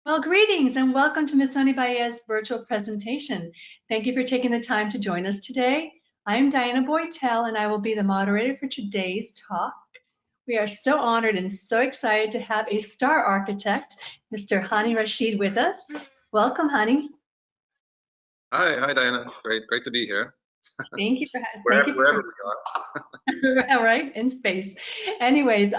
Well, greetings and welcome to Missoni Baia's virtual presentation. Thank you for taking the time to join us today. I'm Diana Boytel and I will be the moderator for today's talk. We are so honored and so excited to have a star architect, Mr. Hani Rashid, with us. Welcome, Hani. Hi, Diana. Great to be here. Thank you for wherever we are. All right, in space. Anyways,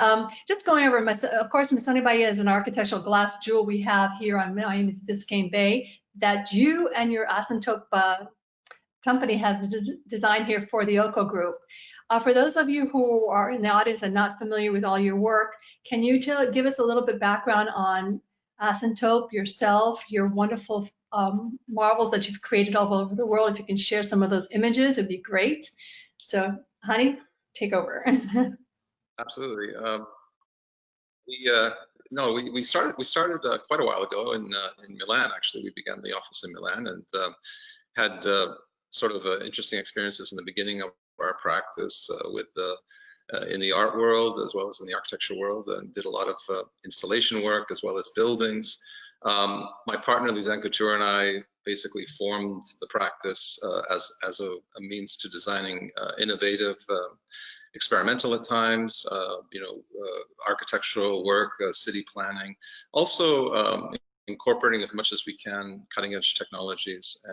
just going over, of course, Missoni Baia is an architectural glass jewel we have here on Miami's Biscayne Bay that you and your Asymptote company have designed here for the Oko Group. For those of you who are in the audience and not familiar with all your work, can you give us a little bit background on Asymptote, yourself, your wonderful marvels that you've created all over the world? If you can share some of those images, it'd be great. So, Hani, take over. Absolutely. We started quite a while ago in Milan. Actually, we began the office in Milan and had sort of interesting experiences in the beginning of our practice in the art world as well as in the architecture world, and did a lot of installation work as well as buildings. My partner Lizanne Couture and I basically formed the practice as a means to designing innovative, experimental at times, architectural work, city planning, also incorporating as much as we can cutting edge technologies,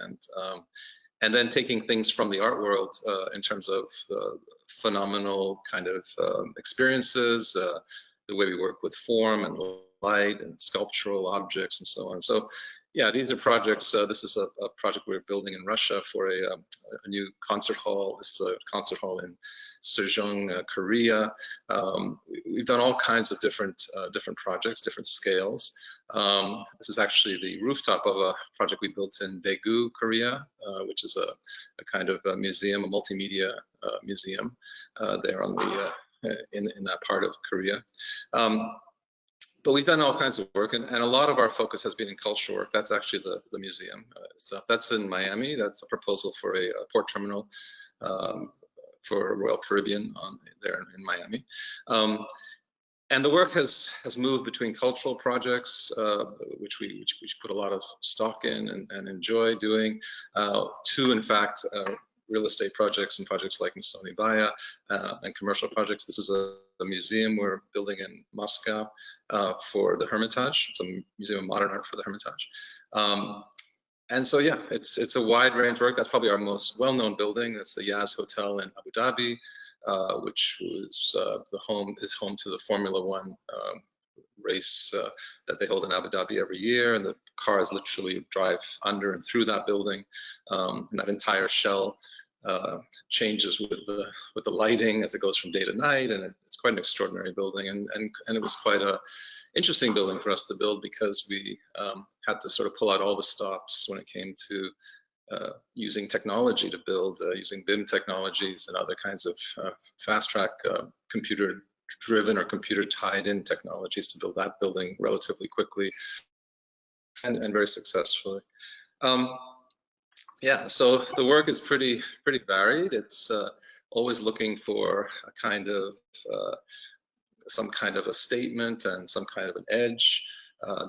and then taking things from the art world in terms of phenomenal kind of experiences, the way we work with form and light and sculptural objects and so on. So yeah, these are projects. This is a project we're building in Russia for a new concert hall. This is a concert hall in Sejong, Korea. We've done all kinds of different projects, different scales. This is actually the rooftop of a project we built in Daegu, Korea, which is a kind of a museum, a multimedia museum there on the in that part of Korea. But we've done all kinds of work, and a lot of our focus has been in cultural work. That's actually the museum. So that's in Miami. That's a proposal for a port terminal for Royal Caribbean there in Miami. And the work has moved between cultural projects, which we put a lot of stock in and enjoy doing, to in fact real estate projects and projects like Missoni Baia and commercial projects. This is a museum we're building in Moscow for the Hermitage. It's a museum of modern art for the Hermitage. And so yeah, it's a wide range of work. That's probably our most well-known building. That's the Yas Hotel in Abu Dhabi, which was is home to the Formula One race that they hold in Abu Dhabi every year, and the cars literally drive under and through that building. And that entire shell changes with the lighting as it goes from day to night, and it's quite an extraordinary building. And it was quite a interesting building for us to build, because we had to sort of pull out all the stops when it came to using technology to build, using BIM technologies and other kinds of fast track computer driven or computer tied in technologies to build that building relatively quickly and very successfully. Yeah, so the work is pretty varied. It's always looking for a kind of some kind of a statement and some kind of an edge.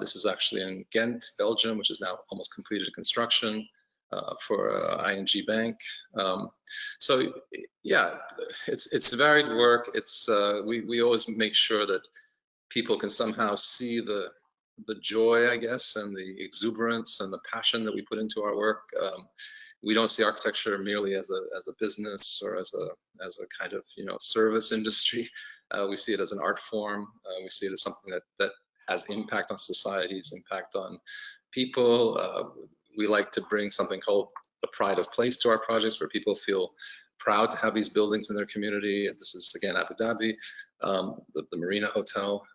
This is actually in Ghent, Belgium, which is now almost completed construction for ING Bank. So yeah, it's varied work. It's we always make sure that people can somehow see the joy, I guess, and the exuberance and the passion that we put into our work. We don't see architecture merely as a business or as a kind of service industry. We see it as an art form. We see it as something that has impact on societies, impact on people. We like to bring something called the pride of place to our projects, where people feel proud to have these buildings in their community. This is again Abu Dhabi, the Marina Hotel.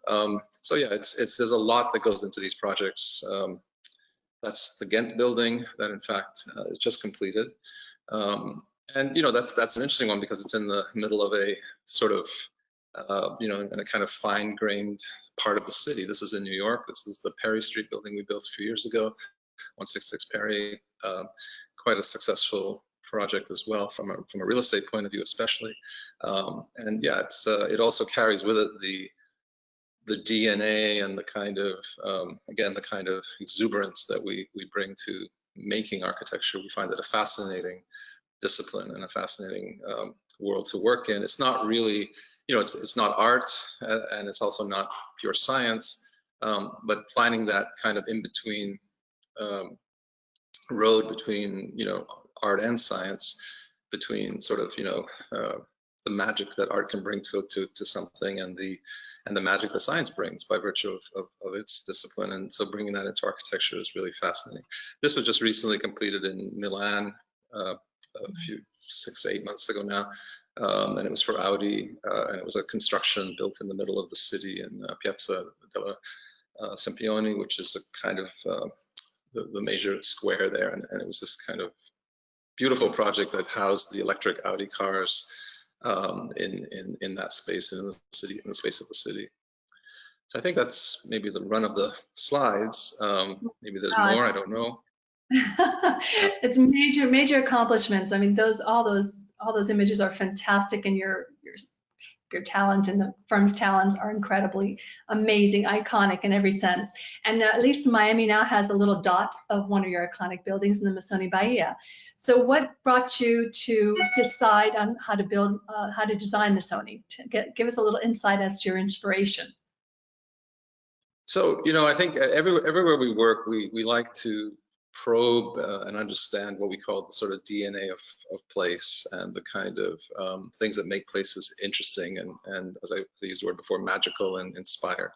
So yeah, there's a lot that goes into these projects. That's the Ghent building that in fact is just completed. And that's an interesting one, because it's in the middle of a sort of in a kind of fine-grained part of the city. This is in New York. This is the Perry Street building we built a few years ago, 166 Perry. Quite a successful project as well from a real estate point of view, especially. And yeah, it also carries with it the DNA and the kind of, again, the kind of exuberance that we bring to making architecture. We find it a fascinating discipline and a fascinating world to work in. It's not really, it's not art, and it's also not pure science, but finding that kind of in-between road between, art and science, between sort of, the magic that art can bring to something, and the magic that science brings by virtue of its discipline. And so bringing that into architecture is really fascinating. This was just recently completed in Milan, a few 6 to 8 months ago now, and it was for Audi, and it was a construction built in the middle of the city in Piazza della Sempioni, which is a kind of the major square there, and it was this kind of beautiful project that housed the electric Audi cars in that space, in the city, in the space of the city. So I think that's maybe the run of the slides. Maybe there's more, I don't know. It's major accomplishments. I mean, all those images are fantastic, and your talent and the firm's talents are incredibly amazing, iconic in every sense. And at least Miami now has a little dot of one of your iconic buildings in the Missoni Baia. So what brought you to decide on how to design Missoni? Give us a little insight as to your inspiration. So, I think everywhere we work, we like to probe and understand what we call the sort of DNA of place, and the kind of things that make places interesting, and as I used the word before, magical and inspired.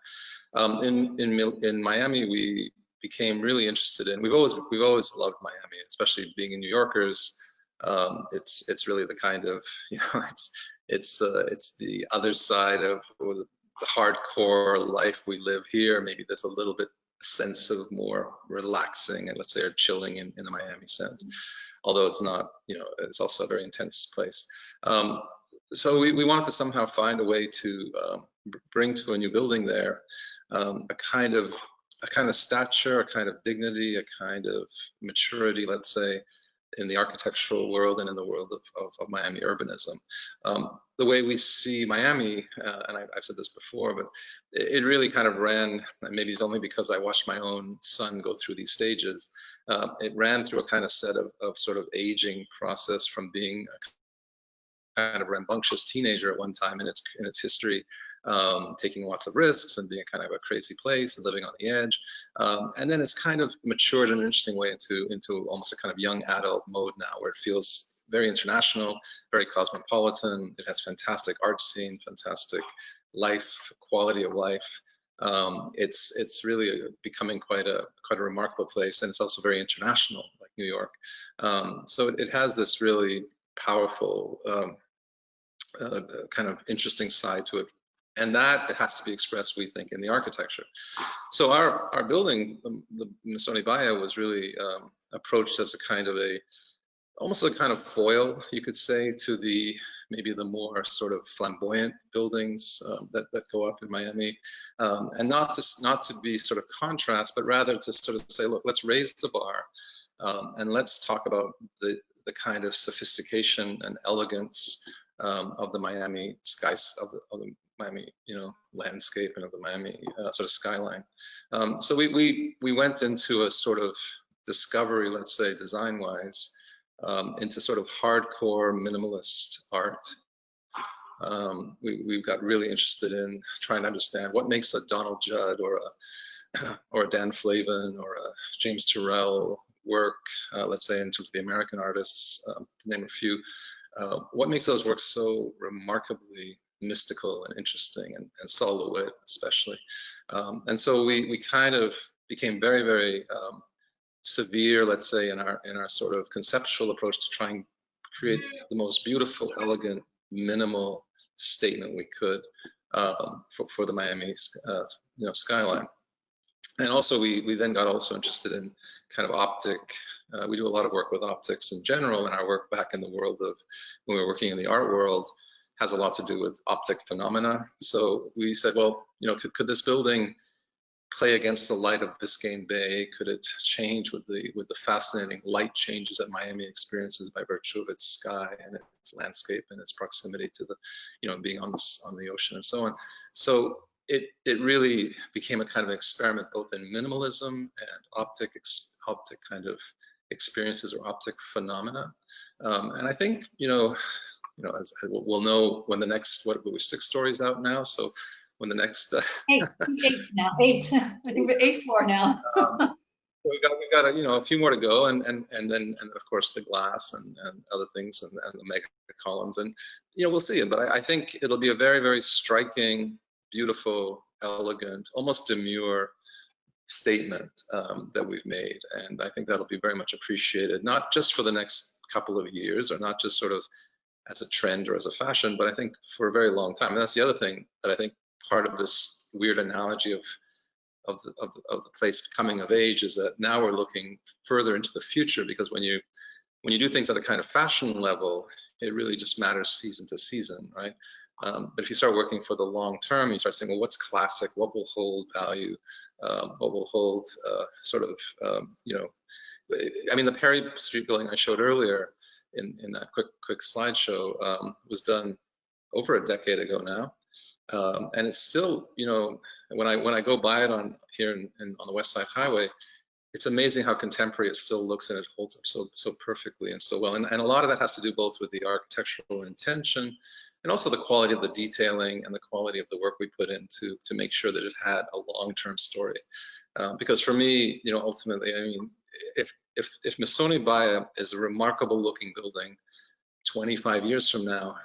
In Miami, we became really interested in. We've always loved Miami, especially being in New Yorkers. It's really the kind of, it's the other side of the hardcore life we live here. Maybe there's a little bit sense of more relaxing and, let's say, or chilling in the Miami sense, although it's not, it's also a very intense place. So we wanted to somehow find a way to bring to a new building there a kind of stature, a kind of dignity, a kind of maturity, let's say, in the architectural world and in the world of Miami urbanism. The way we see Miami, and I've said this before, but it really kind of ran, and maybe it's only because I watched my own son go through these stages, it ran through a kind of set of sort of aging process, from being a kind of rambunctious teenager at one time in its history, taking lots of risks and being kind of a crazy place and living on the edge, and then it's kind of matured in an interesting way into almost a kind of young adult mode now, where it feels very international, very cosmopolitan. It has fantastic art scene, fantastic life, quality of life. It's really becoming quite a remarkable place, and it's also very international, like New York. So it has this really powerful kind of interesting side to it, and that has to be expressed, we think, in the architecture. So our building, the Missoni Baia, was really approached as a kind of almost a kind of foil, you could say, to maybe the more sort of flamboyant buildings that go up in Miami, and not to be sort of contrast, but rather to sort of say, look, let's raise the bar, and let's talk about the kind of sophistication and elegance of the Miami skies, of the Miami, landscape, and of the Miami sort of skyline. So we went into a sort of discovery, let's say, design-wise, into sort of hardcore minimalist art. We've got really interested in trying to understand what makes a Donald Judd or a Dan Flavin or a James Turrell work, let's say, in terms of the American artists, to name a few. What makes those works so remarkably mystical and interesting, and silhouette especially. And so we kind of became very, very severe, let's say, in our sort of conceptual approach to try and create the most beautiful, elegant, minimal statement we could for the Miami skyline. And also we then got also interested in kind of optic. We do a lot of work with optics in general, and our work back in the world of when we were working in the art world has a lot to do with optic phenomena. So we said, well, could this building play against the light of Biscayne Bay? Could it change with the fascinating light changes that Miami experiences by virtue of its sky and its landscape and its proximity to the, being on the ocean and so on? So it really became a kind of experiment both in minimalism and optic kind of experiences or optic phenomena. And I think, as we'll know when the next, what we're 6 stories out now, so when the next Eight now. Eight. I think we're 8 floor now. So we've got a few more to go, and then of course the glass and other things and the mega columns, and we'll see. But I think it'll be a very, very striking, beautiful, elegant, almost demure statement that we've made, and I think that'll be very much appreciated, not just for the next couple of years, or not just sort of as a trend or as a fashion, but I think for a very long time. And that's the other thing that I think part of this weird analogy of the place coming of age is that now we're looking further into the future, because when you do things at a kind of fashion level, it really just matters season to season, right? But if you start working for the long term, you start saying, well, what's classic? What will hold value? What will hold I mean, the Perry Street building I showed earlier in that quick slideshow was done over a decade ago now. And it's still, when I go by it on the West Side Highway, it's amazing how contemporary it still looks, and it holds up so perfectly and so well. And a lot of that has to do both with the architectural intention and also the quality of the detailing and the quality of the work we put in to make sure that it had a long-term story. Because for me, ultimately, I mean, if Missoni Baia is a remarkable looking building 25 years from now,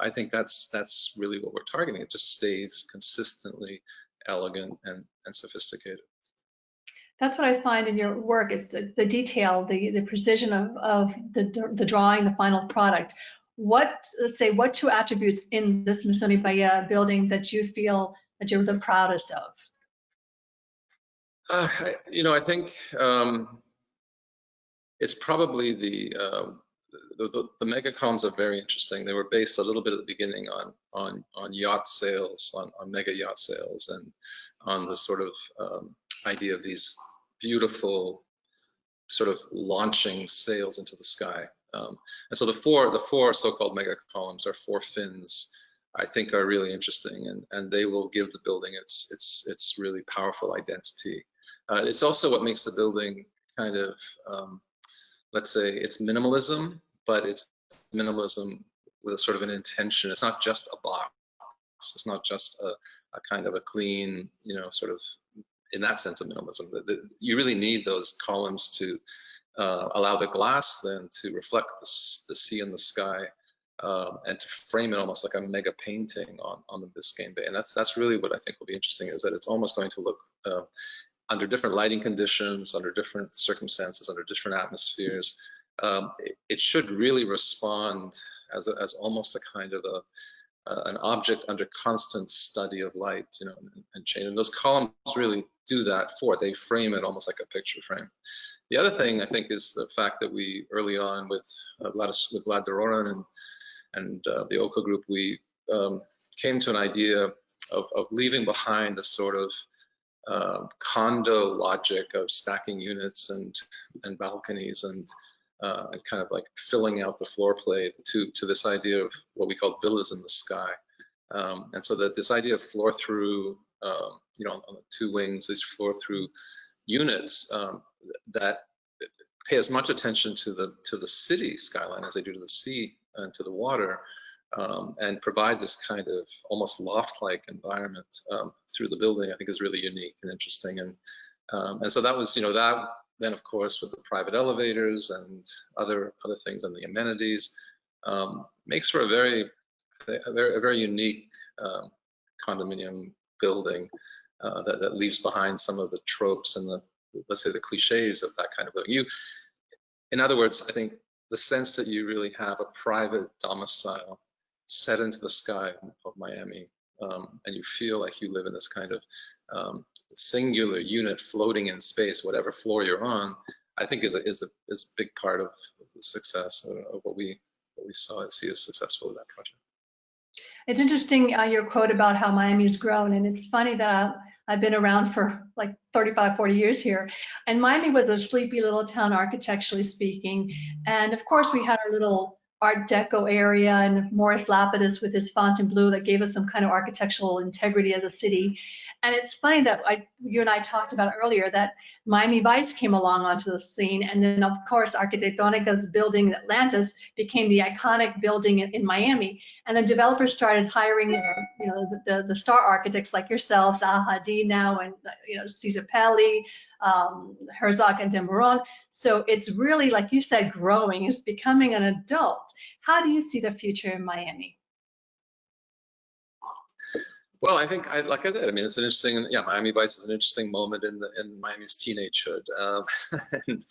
I think that's really what we're targeting. It just stays consistently elegant and sophisticated. That's what I find in your work. It's the detail, the precision of the drawing, the final product. Let's say, what 2 attributes in this Missoni Baia building that you feel that you're the proudest of? I think it's probably the mega columns are very interesting. They were based a little bit at the beginning on yacht sales, on mega yacht sales, and on the sort of idea of these beautiful sort of launching sails into the sky. And so the four so-called mega columns are 4 fins. I think are really interesting, and they will give the building its really powerful identity. It's also what makes the building kind of let's say it's minimalism, but it's minimalism with a sort of an intention. It's not just a box. It's not just a kind of a clean, sort of, in that sense of minimalism. You really need those columns to allow the glass then to reflect the sea and the sky, and to frame it almost like a mega painting on the Biscayne Bay. And that's really what I think will be interesting, is that it's almost going to look under different lighting conditions, under different circumstances, under different atmospheres. It should really respond as almost a kind of an object under constant study of light, and change. And those columns really do that they frame it almost like a picture frame. The other thing I think is the fact that we early on with Vlad Dororan and the Oko group, we came to an idea of leaving behind the sort of condo logic of stacking units and balconies and kind of like filling out the floor plate to this idea of what we call villas in the sky. And so that this idea of floor through, on the 2 wings, these floor through units that pay as much attention to the city skyline as they do to the sea and to the water, and provide this kind of almost loft-like environment through the building, I think is really unique and interesting. And so that was, that then of course with the private elevators and other things and the amenities, makes for a very unique condominium building that leaves behind some of the tropes and let's say the cliches of that kind of building. In other words, I think the sense that you really have a private domicile set into the sky of Miami, and you feel like you live in this kind of singular unit floating in space, whatever floor you're on, I think is a big part of the success of what we see as successful with that project. It's interesting, your quote about how Miami's grown, and it's funny that I've been around for like 35, 40 years here, and Miami was a sleepy little town architecturally speaking, and of course we had our little Art Deco area, and Morris Lapidus with his Fontainebleau that gave us some kind of architectural integrity as a city. And it's funny that you and I talked about earlier that Miami Vice came along onto the scene, and then of course Arquitectonica's building Atlantis became the iconic building in Miami. And then developers started hiring, the star architects like yourselves, Zaha Hadid now, and Cesar Pelli, Herzog and Demeron. So it's really, like you said, growing. It's becoming an adult. How do you see the future in Miami? Well, I think, like I said, I mean, it's an interesting, yeah, Miami Vice is an interesting moment in Miami's teenagehood. And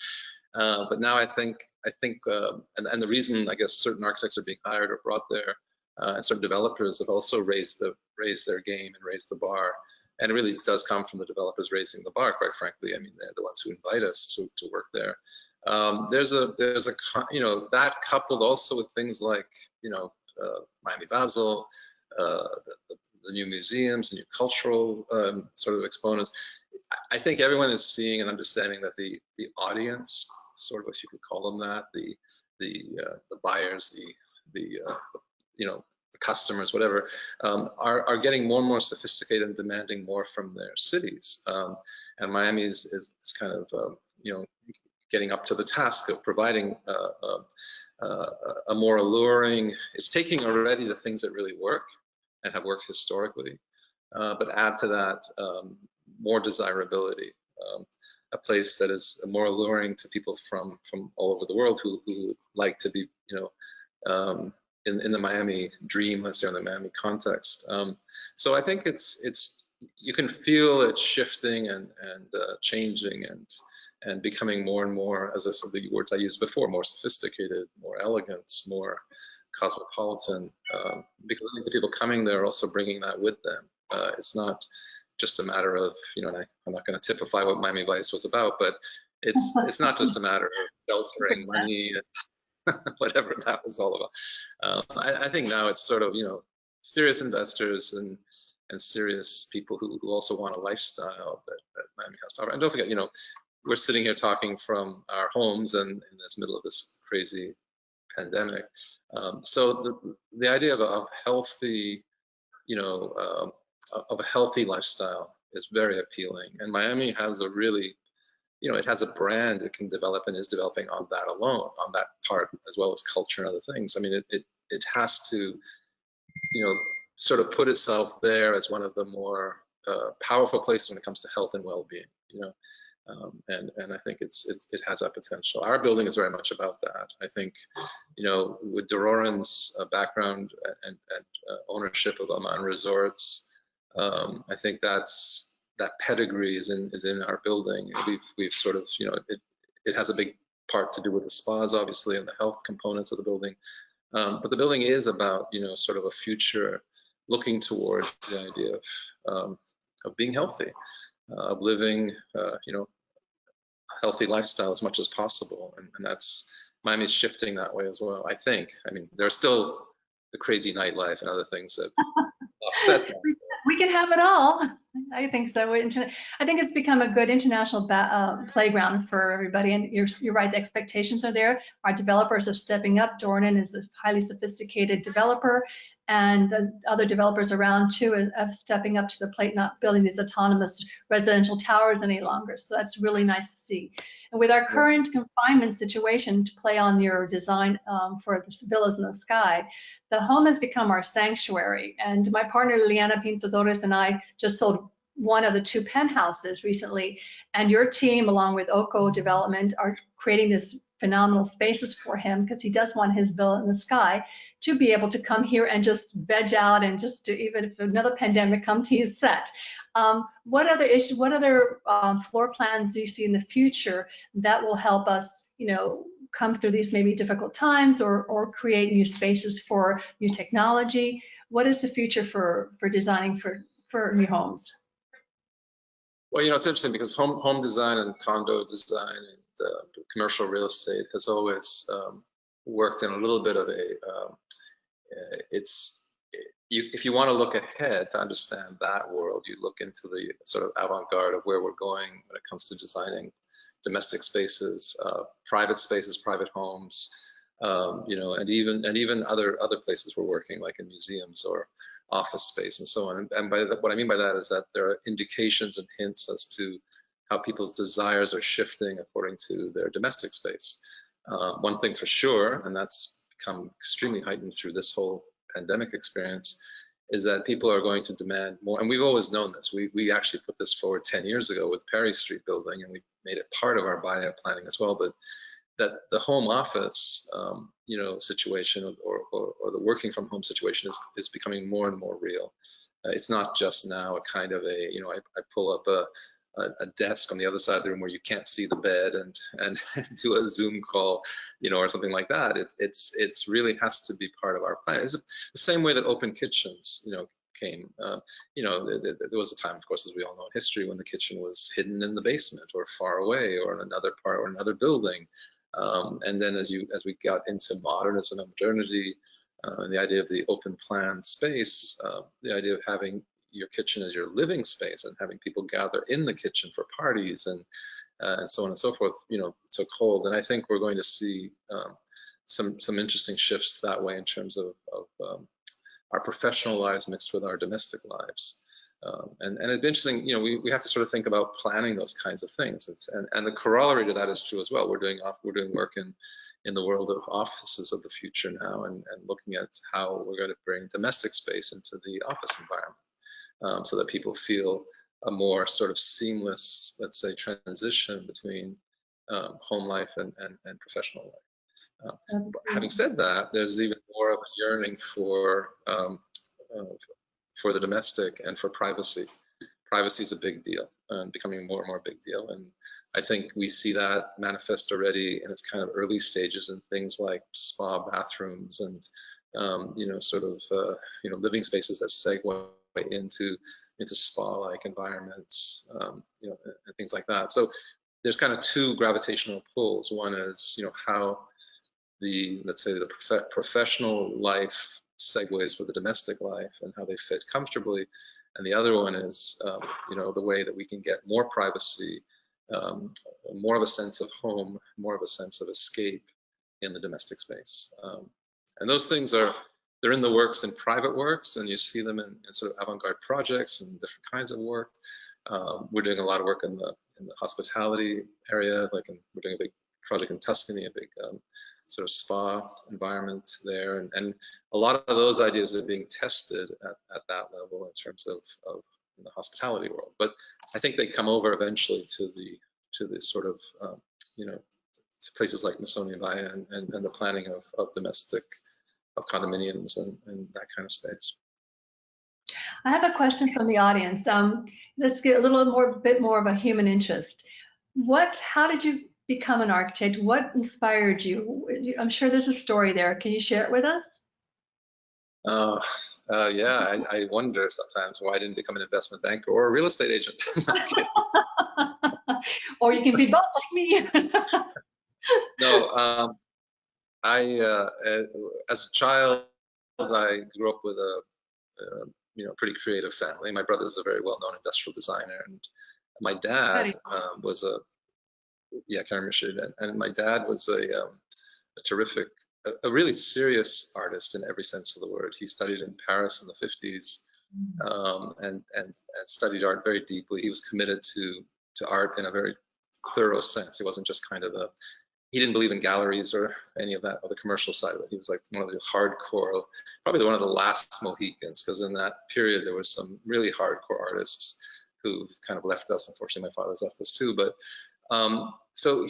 but now I think, and the reason I guess certain architects are being hired or brought there, and certain developers have also raised their game and raised the bar. And it really does come from the developers raising the bar, quite frankly. I mean, they're the ones who invite us to work there. There's a that coupled also with things like Miami Basel, the new museums, the new cultural sort of exponents. I think everyone is seeing and understanding that the audience, sort of what you could call them, that the buyers, the customers, whatever, are getting more and more sophisticated and demanding more from their cities. And Miami is kind of getting up to the task of providing a more alluring. It's taking already the things that really work and have worked historically, but add to that more desirability. A place that is more alluring to people from all over the world who like to be, in the Miami dream, let's say, in the Miami context. So I think it's you can feel it shifting and changing and becoming more and more, as I said, the words I used before, more sophisticated, more elegant, more cosmopolitan, because I think the people coming there are also bringing that with them. It's not just a matter of, and I'm not going to typify what Miami Vice was about, but it's not just a matter of sheltering money and whatever that was all about. I think now it's sort of, serious investors and serious people who also want a lifestyle that Miami has to offer. And don't forget, we're sitting here talking from our homes and in this middle of this crazy pandemic. So the idea of a healthy, of a healthy lifestyle is very appealing. And Miami has a really, it has a brand it can develop and is developing on that alone, on that part, as well as culture and other things. I mean, it has to, sort of put itself there as one of the more powerful places when it comes to health and well-being, and I think it has that potential. Our building is very much about that. I think, with Deroran's background and ownership of Aman Resorts, I think that pedigree is in our building. We've sort of, it has a big part to do with the spas, obviously, and the health components of the building. But the building is about, sort of a future looking towards the idea of being healthy, of living, a healthy lifestyle as much as possible. And that's, Miami's shifting that way as well, I think. I mean, there's still the crazy nightlife and other things that offset that. We can have it all. I think so. I think it's become a good international playground for everybody. And you're right, the expectations are there. Our developers are stepping up. Dornan is a highly sophisticated developer, and the other developers around too are stepping up to the plate, not building these autonomous residential towers any longer. So that's really nice to see. And with our current confinement situation, to play on your design for the villas in the sky, the home has become our sanctuary. And my partner Liliana Pinto Torres and I just sold one of the 2 penthouses recently. And your team, along with Oko Development, are creating this phenomenal spaces for him, because he does want his villa in the sky to be able to come here and just veg out, and just to, even if another pandemic comes, he's set. What other floor plans do you see in the future that will help us, come through these maybe difficult times, or create new spaces for new technology? What is the future for designing for new homes? Well, it's interesting because home design and condo design and commercial real estate has always worked in a little bit of a, if you want to look ahead to understand that world, you look into the sort of avant-garde of where we're going when it comes to designing domestic spaces, private homes, You know, and even other places we're working, like in museums or office space and so on. And by that, what I mean by that is that there are indications and hints as to how people's desires are shifting according to their domestic space. One thing for sure, and that's become extremely heightened through this whole pandemic experience, is that people are going to demand more. And we've always known this. We actually put this forward 10 years ago with Perry Street building, and we made it part of our Baia planning as well. But that the home office, you know, situation or the working from home situation is becoming more and more real. It's not just now a kind of a, you know, I pull up a desk on the other side of the room where you can't see the bed and do a Zoom call, you know, or something like that. It's really has to be part of our plan. It's the same way that open kitchens, you know, came. You know, there was a time, of course, as we all know in history, when the kitchen was hidden in the basement or far away or in another part or another building. And then as we got into modernism and modernity, and the idea of the open plan space, the idea of having your kitchen as your living space and having people gather in the kitchen for parties and so on and so forth, you know, took hold. And I think we're going to see some interesting shifts that way in terms of our professional lives mixed with our domestic lives. And it'd be interesting, you know, we have to sort of think about planning those kinds of things. And the corollary to that is true as well. We're doing work in the world of offices of the future now, and looking at how we're going to bring domestic space into the office environment, so that people feel a more sort of seamless, let's say, transition between home life and professional life. Having said that, there's even more of a yearning for the domestic and for privacy. Privacy is a big deal, and becoming more and more a big deal. And I think we see that manifest already in its kind of early stages in things like spa bathrooms and you know, sort of you know, living spaces that segue into spa-like environments, you know, and things like that. So there's kind of two gravitational pulls. One is, you know, how let's say the professional life segues with the domestic life and how they fit comfortably. And the other one is, you know, the way that we can get more privacy, more of a sense of home, more of a sense of escape in the domestic space. And those things they're in the works in private works, and you see them in sort of avant-garde projects and different kinds of work. We're doing a lot of work in the hospitality area, like we're doing a big project in Tuscany, a big sort of spa environment there, and a lot of those ideas are being tested at that level in terms of the hospitality world. But I think they come over eventually to the sort of you know, to places like Missoni Baia and the planning of domestic, of condominiums and that kind of space. I have a question from the audience. Let's get a bit more of a human interest. How did you become an architect? What inspired you? I'm sure there's a story there. Can you share it with us? Yeah, I wonder sometimes why I didn't become an investment banker or a real estate agent. Or you can be both like me. No, as a child, I grew up with a you know, pretty creative family. My brother's a very well-known industrial designer, and my dad was Hani Rashid, and my dad was a terrific, a really serious artist in every sense of the word. He studied in Paris in the 50s, and studied art very deeply. He was committed to art in a very thorough sense. He wasn't just kind of he didn't believe in galleries or any of that, or the commercial side of it. He was like one of the hardcore, probably one of the last Mohicans, because in that period there were some really hardcore artists who've kind of left us. Unfortunately, my father's left us too. But so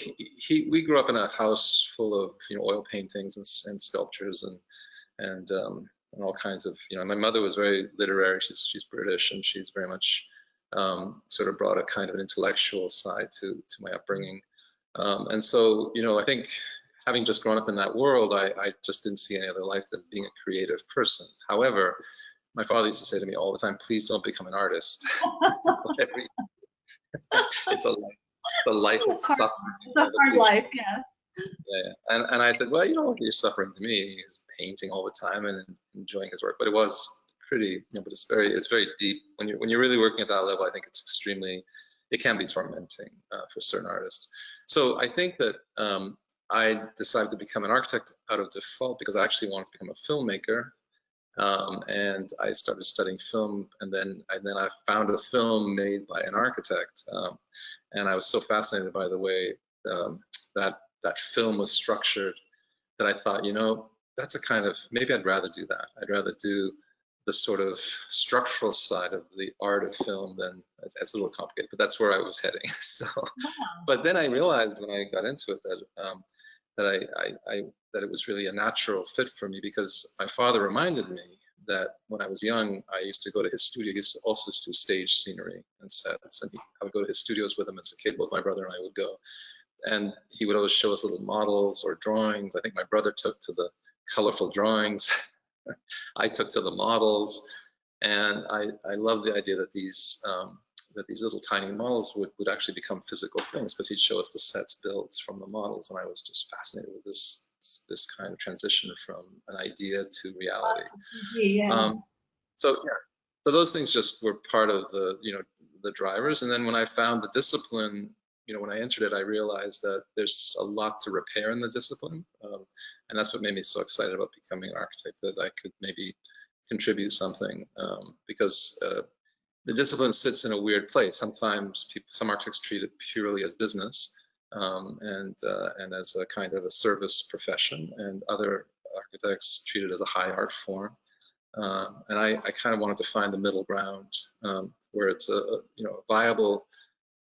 we grew up in a house full of, you know, oil paintings and sculptures and all kinds of, you know. My mother was very literary. She's British, and she's very much sort of brought a kind of an intellectual side to my upbringing. And so, you know, I think having just grown up in that world, I just didn't see any other life than being a creative person. However, my father used to say to me all the time, please don't become an artist. It's a life of suffering. It's a hard life, yes. Yeah. And I said, well, you know, he's suffering to me. He's painting all the time and enjoying his work. But it was pretty, you know, but it's very deep. When you're really working at that level, I think it can be tormenting for certain artists. So I think that I decided to become an architect out of default because I actually wanted to become a filmmaker. And I started studying film, and then I found a film made by an architect, and I was so fascinated by the way that film was structured that I thought, you know, that's a kind of, maybe I'd rather do that. I'd rather do the sort of structural side of the art of film than, it's a little complicated, but that's where I was heading. So, but then I realized when I got into it that it was really a natural fit for me, because my father reminded me that when I was young, I used to go to his studio. He used to also do stage scenery and sets, and I would go to his studios with him as a kid. Both my brother and I would go, and he would always show us little models or drawings. I think my brother took to the colorful drawings. I took to the models, and I love the idea that these little tiny models would actually become physical things, because he'd show us the sets built from the models, and I was just fascinated with this kind of transition from an idea to reality. Yeah. So yeah, so those things just were part of the, you know, the drivers. And then when I found the discipline, you know, when I entered it, I realized that there's a lot to repair in the discipline, and that's what made me so excited about becoming an architect, that I could maybe contribute something, because the discipline sits in a weird place. Sometimes some architects treat it purely as business, and as a kind of a service profession, and other architects treat it as a high art form. And I kind of wanted to find the middle ground, where it's you know, a viable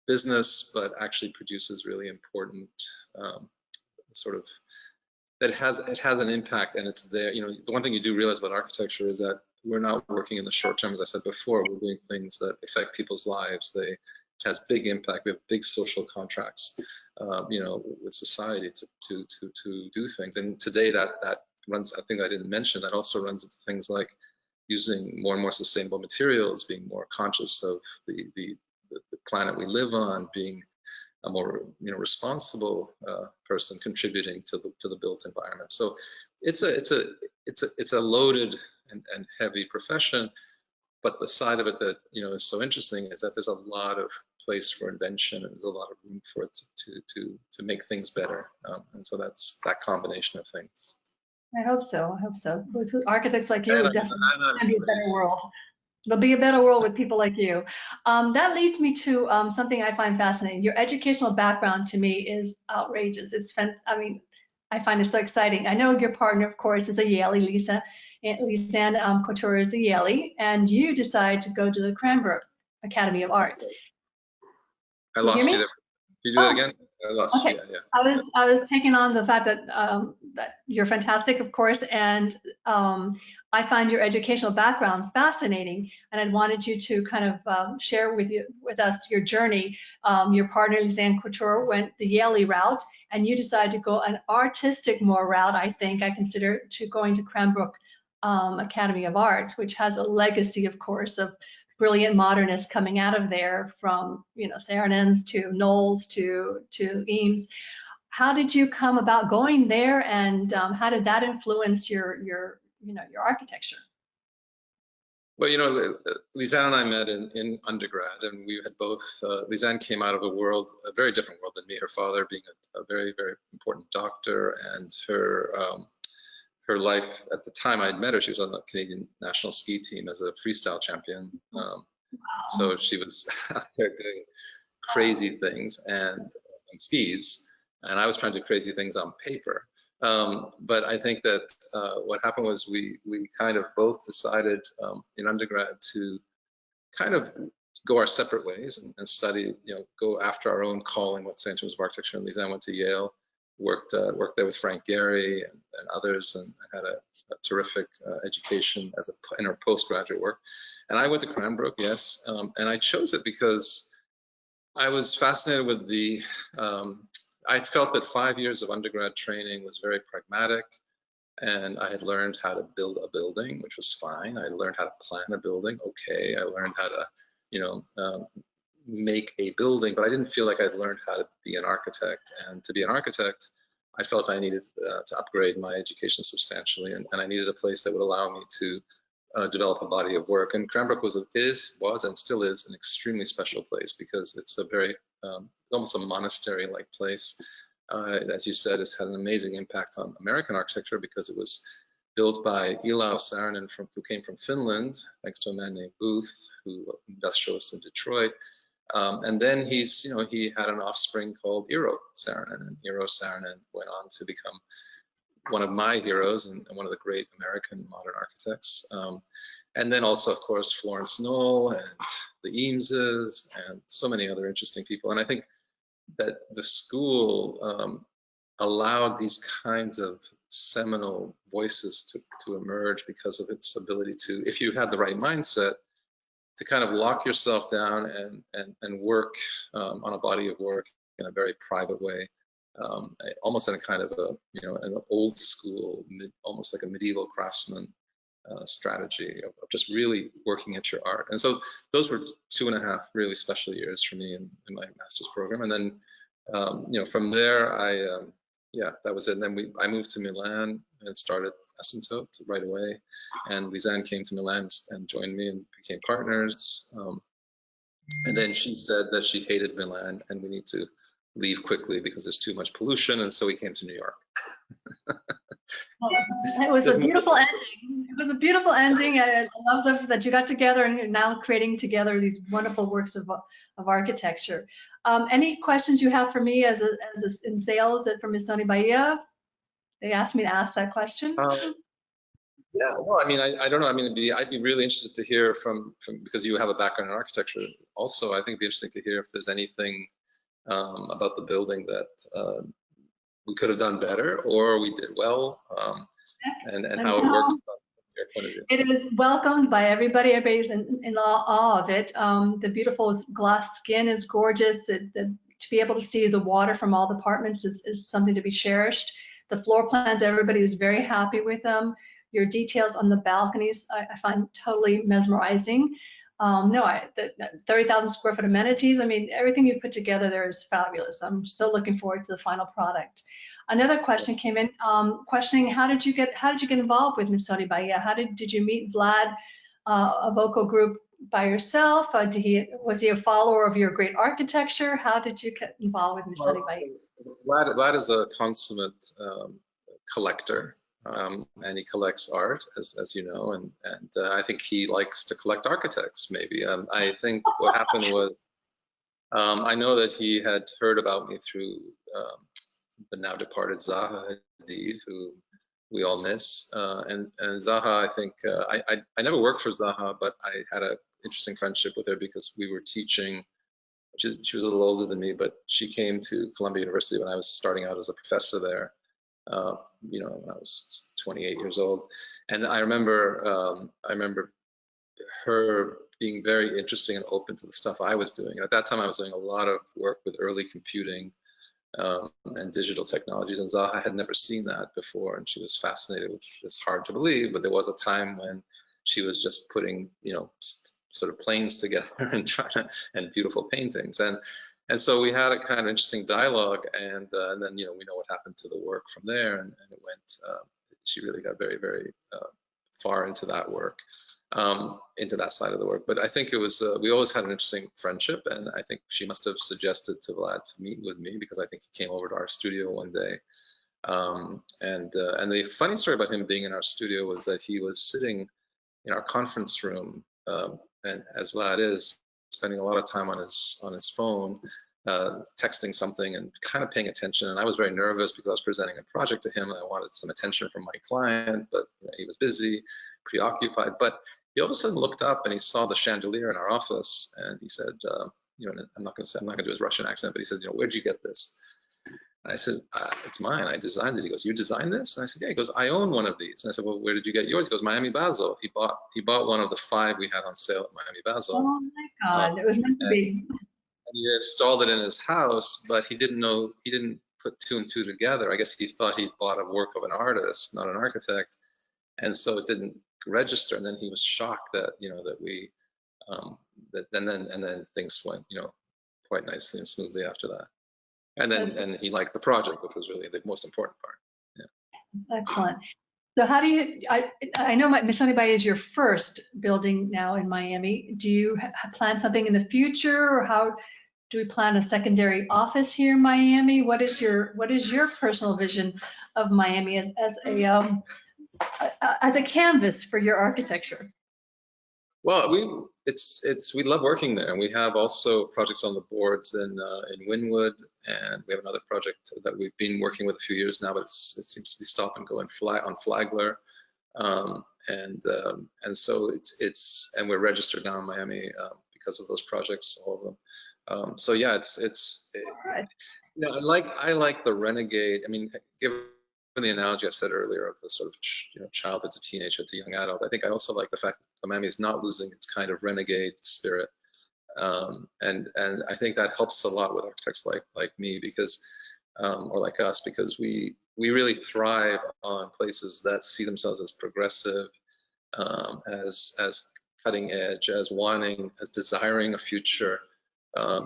business, but actually produces really important, sort of, that it has an impact, and it's there. You know, the one thing you do realize about architecture is that we're not working in the short term. As I said before, we're doing things that affect people's lives. It has big impact. We have big social contracts, you know, with society to do things. And today that runs, I think I didn't mention, that also runs into things like using more and more sustainable materials, being more conscious of the planet we live on, being a more, you know, responsible person contributing to the built environment. So it's a loaded and heavy profession, but the side of it that, you know, is so interesting is that there's a lot of place for invention, and there's a lot of room for it to make things better, and so that's that combination of things. I hope so. I hope so. With architects like you, And it definitely I'm can be a better crazy. world. There'll be a better world with people like you. That leads me to something I find fascinating. Your educational background to me is outrageous. I mean, I find it so exciting. I know your partner, of course, is a Yaley, Lisanne Couture is a Yaley, and you decide to go to the Cranbrook Academy of Art. I You hear lost you me? there. Can you do that Oh, again? I lost you. okay. Yeah, yeah. I was taking on the fact that that you're fantastic, of course, and I find your educational background fascinating, and I wanted you to kind of share with us your journey. Your partner, Lisanne Couture, went the Yaley route, and you decided to go an artistic more route. I think I consider to going to Cranbrook Academy of Art, which has a legacy, of course, of brilliant modernists coming out of there, from, you know, Saarinen to Knowles to Eames. How did you come about going there, and how did that influence your you know, your architecture? Well, you know, Lisanne and I met in undergrad, and we had both, Lisanne came out of a very different world than me, her father being a very, very important doctor, and her life at the time I'd met her, she was on the Canadian national ski team as a freestyle champion. Wow. So she was out there doing crazy things and on skis, and I was trying to do crazy things on paper. But I think that what happened was we kind of both decided in undergrad to kind of go our separate ways and study, you know, go after our own calling, let's say, in terms of architecture. And Lisanne went to Yale, worked there with Frank Gehry and others, and had a terrific education in her postgraduate work. And I went to Cranbrook, yes, and I chose it because I was fascinated with I felt that 5 years of undergrad training was very pragmatic, and I had learned how to build a building, which was fine. I learned how to plan a building, okay. I learned how to, you know, make a building, but I didn't feel like I'd learned how to be an architect. And to be an architect, I felt I needed to upgrade my education substantially, and I needed a place that would allow me to develop a body of work. And Cranbrook was and still is an extremely special place, because it's a very almost a monastery-like place. as you said, has had an amazing impact on American architecture because it was built by Ilao Saarinen, who came from Finland, thanks to a man named Booth, who industrialist in Detroit. And then he had an offspring called Eero Saarinen, and Eero Saarinen went on to become one of my heroes and one of the great American modern architects. And then also, of course, Florence Knoll and the Eameses and so many other interesting people. And I think that the school allowed these kinds of seminal voices to emerge because of its ability to, if you had the right mindset, to kind of lock yourself down and work on a body of work in a very private way, almost in a kind of an old school, almost like a medieval craftsman strategy of just really working at your art. And so those were 2.5 really special years for me in my master's program. And then, from there, that was it. And then I moved to Milan and started Asymptote right away. And Lisanne came to Milan and joined me and became partners. And then she said that she hated Milan and we need to leave quickly because there's too much pollution. And so we came to New York. It was a beautiful ending. It was a beautiful ending. I love that you got together and you're now creating together these wonderful works of architecture. Any questions you have for me as in sales that from Missoni Baia? They asked me to ask that question. Yeah, well, I mean, I don't know. I mean, I'd be really interested to hear from because you have a background in architecture. Also, I think it'd be interesting to hear if there's anything about the building that we could have done better or we did well, and how it works from your point of view. It is welcomed by everybody. Everybody's in awe of it. The beautiful glass skin is gorgeous. To be able to see the water from all the apartments is something to be cherished. The floor plans, everybody is very happy with them. Your details on the balconies, I find totally mesmerizing. The 30,000 square foot amenities, I mean, everything you put together there is fabulous. I'm so looking forward to the final product. Another question came in, questioning how did you get involved with Missoni Baia? How did you meet Vlad, a vocal group by yourself? Was he a follower of your great architecture? How did you get involved with Missoni Baia? Vlad is a consummate collector. And he collects art, as you know, and I think he likes to collect architects, maybe. I think what happened was, I know that he had heard about me through the now departed Zaha Hadid, who we all miss. And Zaha, I think, I never worked for Zaha, but I had an interesting friendship with her because we were teaching. She was a little older than me, but she came to Columbia University when I was starting out as a professor there. When I was 28 years old, and I remember her being very interesting and open to the stuff I was doing. And at that time, I was doing a lot of work with early computing and digital technologies, and Zaha had never seen that before, and she was fascinated, which is hard to believe, but there was a time when she was just putting, sort of planes together and beautiful paintings, and so we had a kind of interesting dialogue, and then we know what happened to the work from there, and it went. She really got very, very far into that work, into that side of the work. But I think it was we always had an interesting friendship, and I think she must have suggested to Vlad to meet with me because I think he came over to our studio one day. And the funny story about him being in our studio was that he was sitting in our conference room, and as Vlad is, spending a lot of time on his phone, texting something and kind of paying attention. And I was very nervous because I was presenting a project to him and I wanted some attention from my client, but he was busy, preoccupied. But he all of a sudden looked up and he saw the chandelier in our office, and he said, I'm not going to do his Russian accent, but he said, where'd you get this? And I said, it's mine. I designed it. He goes, you designed this? And I said, yeah. He goes, I own one of these. And I said, well, where did you get yours? He goes, Miami Basel. He bought one of the 5 we had on sale at Miami Basel. Oh my God, it was meant to be. And he installed it in his house, but he didn't put 2 and 2 together. I guess he thought he'd bought a work of an artist, not an architect, and so it didn't register. And then he was shocked that that we and then things went quite nicely and smoothly after that. And then he liked the project, which was really the most important part. Yeah. Excellent. So how do you? I know Missoni Baia is your first building now in Miami. Do you plan something in the future, or how? do we plan a secondary office here in Miami? What is your personal vision of Miami as a canvas for your architecture? Well, we love working there, and we have also projects on the boards in Wynwood, and we have another project that we've been working with a few years now, but it seems to be stop and go on Flagler, and so and we're registered now in Miami because of those projects, all of them. So yeah, you know, I like the renegade. I mean, given the analogy I said earlier of the sort of childhood to teenager to young adult, I think I also like the fact that Miami is not losing its kind of renegade spirit, and I think that helps a lot with architects like me because or like us, because we really thrive on places that see themselves as progressive, as cutting edge, as desiring a future.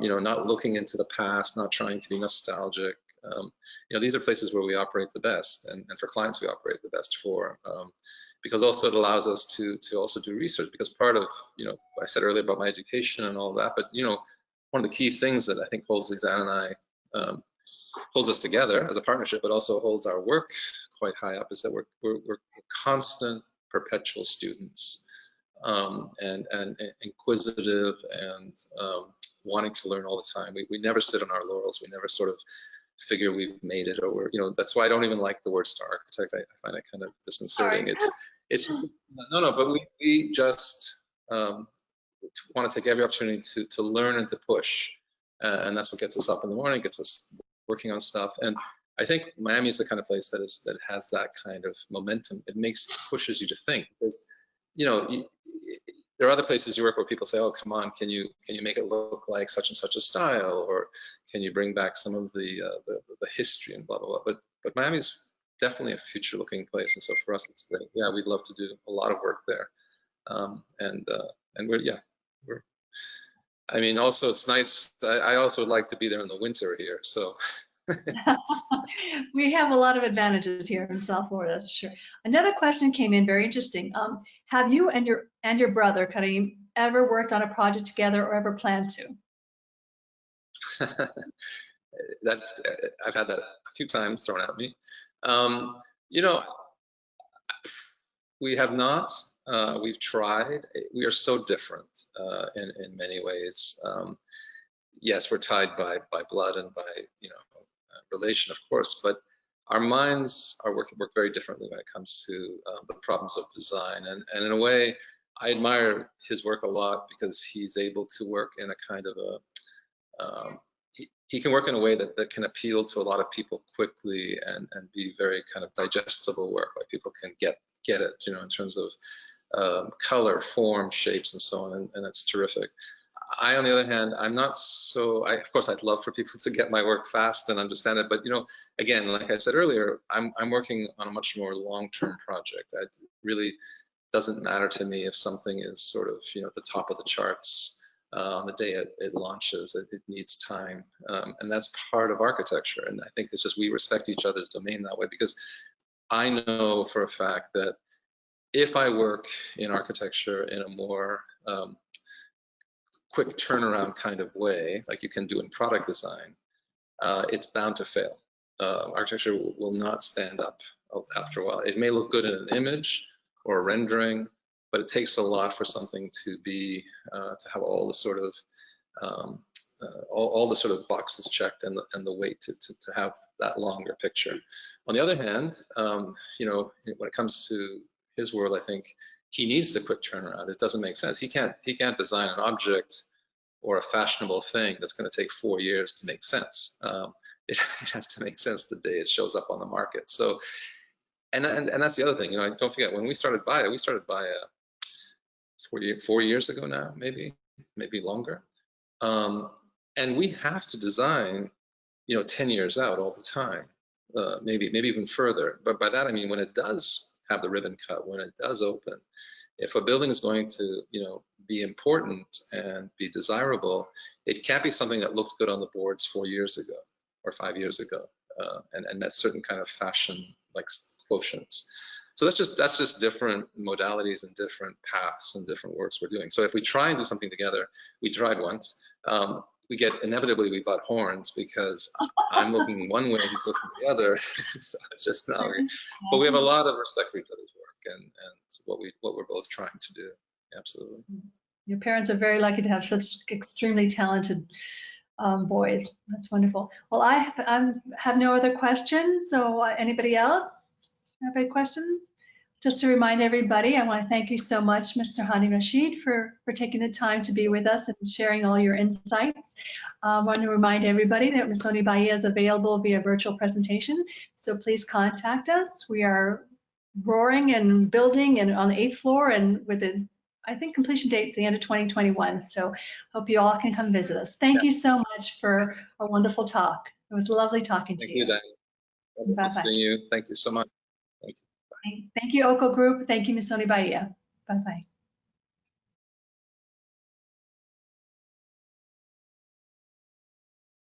You know, not looking into the past, not trying to be nostalgic. You know, these are places where we operate the best, and for clients we operate the best for, because also it allows us to also do research. Because part of, you know, I said earlier about my education and all that, but you know, one of the key things that I think holds Lizanne and I holds us together as a partnership, but also holds our work quite high up, is that we're constant, perpetual students, and inquisitive, and wanting to learn all the time. We never sit on our laurels. We never sort of figure we've made it, or you know, that's why I don't even like the word star architect. I find it kind of disconcerting. It's just, no, but we just want to take every opportunity to learn and to push, and that's what gets us up in the morning, gets us working on stuff. And I think Miami is the kind of place that has that kind of momentum. It pushes you to think, because you know, there are other places you work where people say, oh, come on, can you make it look like such and such a style, or can you bring back some of the history and blah blah blah. But Miami's definitely a future looking place, and so for us it's great. Yeah, we'd love to do a lot of work there, and we're I mean, also it's nice. I also would like to be there in the winter here, so. We have a lot of advantages here in South Florida, that's for sure. Another question came in, very interesting. Have you and your brother, Karim, ever worked on a project together or ever planned to? That I've had that a few times thrown at me. You know, we have not. We've tried. We are so different in many ways. Yes, we're tied by blood and by, you know, relation, of course, but our minds work very differently when it comes to the problems of design. And in a way, I admire his work a lot, because he's able to work in a kind of a he can work in a way that can appeal to a lot of people quickly, and be very kind of digestible work, like people can get it, you know, in terms of color, form, shapes, and so on, and that's terrific. I, on the other hand, I'm not so. Of course, I'd love for people to get my work fast and understand it, but you know, again, like I said earlier, I'm working on a much more long-term project. It really doesn't matter to me if something is sort of, you know, at the top of the charts on the day it launches. It needs time, and that's part of architecture. And I think it's just we respect each other's domain that way, because I know for a fact that if I work in architecture in a more quick turnaround kind of way, like you can do in product design, it's bound to fail. Architecture will not stand up after a while. It may look good in an image or a rendering, but it takes a lot for something to be to have all the sort of all the sort of boxes checked, and the weight to have that longer picture. On the other hand, you know, when it comes to his world, I think he needs the quick turnaround. It doesn't make sense. He can't design an object or a fashionable thing that's going to take 4 years to make sense. It has to make sense the day it shows up on the market. So, and that's the other thing. You know, don't forget, when we started Baia 4 years ago now, maybe longer. And we have to design, you know, 10 years out all the time, maybe even further. But by that I mean when it does have the ribbon cut, when it does open, if a building is going to, you know, be important and be desirable, it can't be something that looked good on the boards 4 years ago or 5 years ago, and met certain kind of fashion like quotients. So that's just different modalities and different paths and different works we're doing. So if we try and do something together, we tried once. inevitably we butt horns because I'm looking one way, he's looking the other. So it's just not. But we have a lot of respect for each other's work and what we're both trying to do. Absolutely. Your parents are very lucky to have such extremely talented boys. That's wonderful. Well, I have no other questions. So anybody else have any questions? Just to remind everybody, I want to thank you so much, Mr. Hani Rashid, for taking the time to be with us and sharing all your insights. I want to remind everybody that Missoni Baia is available via virtual presentation. So please contact us. We are roaring and building and on the 8th floor and with a I think completion date is the end of 2021. So hope you all can come visit us. Thank you so much for a wonderful talk. It was lovely talking to you. Thank you, Diane. Wonderful seeing you. Thank you so much. Thank you. Thank you, Oko Group. Thank you, Missoni Baia. Bye-bye.